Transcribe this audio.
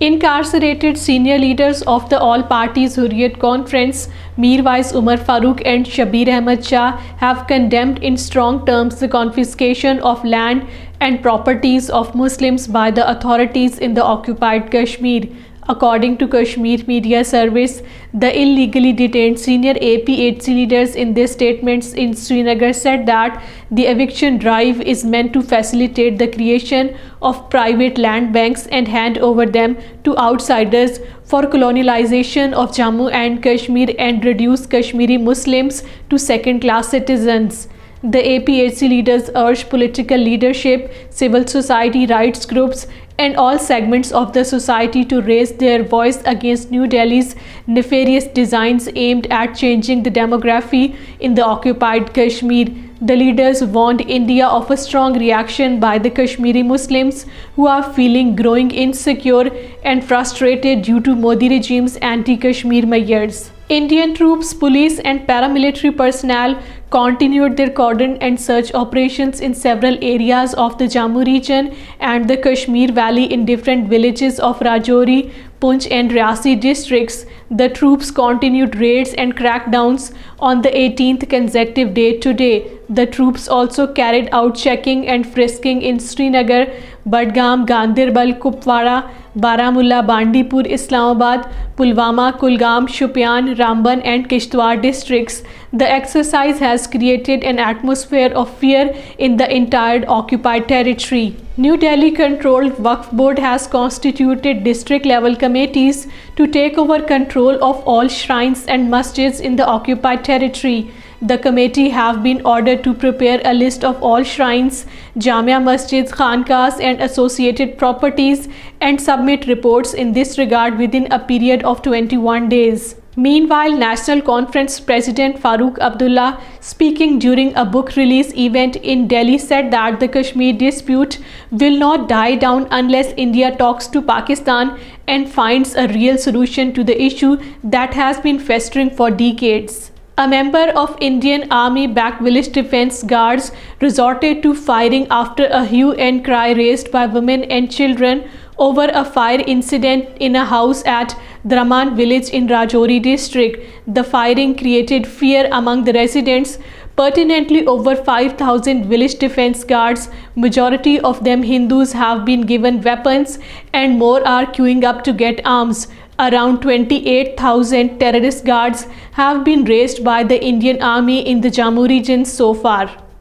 Incarcerated senior leaders of the All Parties Hurriyat Conference, Mirwais Umar Farooq and Shabir Ahmad Shah, have condemned in strong terms the confiscation of land and properties of Muslims by the authorities in the occupied Kashmir. According to Kashmir Media Service, the illegally detained senior APHC leaders in their statements in Srinagar said that the eviction drive is meant to facilitate the creation of private land banks and hand over them to outsiders for colonialization of Jammu and Kashmir and reduce Kashmiri Muslims to second-class citizens. The APHC leaders urged political leadership, civil society rights groups, and all segments of the society to raise their voice against New Delhi's nefarious designs aimed at changing the demography in the occupied Kashmir. The leaders warned India of a strong reaction by the Kashmiri Muslims who are feeling growing insecure and frustrated due to Modi regime's anti-Kashmir measures. Indian troops, police and paramilitary personnel continued their cordon and search operations in several areas of the Jammu region and the Kashmir Valley in different villages of Rajouri, Poonch and Reasi districts. The troops continued raids and crackdowns on the 18th consecutive day today. The troops also carried out checking and frisking in Srinagar, Budgam, Ganderbal, Kupwara, Baramulla, Bandipur, Islamabad, Pulwama, Kulgam, Shopian, Ramban and Kishtwar districts. The exercise has created an atmosphere of fear in the entire occupied territory. New Delhi-controlled Waqf Board has constituted district-level committees to take over control of all shrines and masjids in the occupied territory. The committee have been ordered to prepare a list of all shrines, Jamia masjids, khanqahs and associated properties and submit reports in this regard within a period of 21 days. Meanwhile, National Conference President Farooq Abdullah, speaking during a book release event in Delhi, said that the Kashmir dispute will not die down unless India talks to Pakistan and finds a real solution to the issue that has been festering for decades. A member of Indian Army-backed village defense guards resorted to firing after a hue and cry raised by women and children over a fire incident in a house at Draman village in Rajouri district. The firing created fear among the residents. Pertinently, over 5,000 village defense guards, majority of them Hindus, have been given weapons and more are queuing up to get arms. Around 28,000 terrorist guards have been raised by the Indian Army in the Jammu region so far.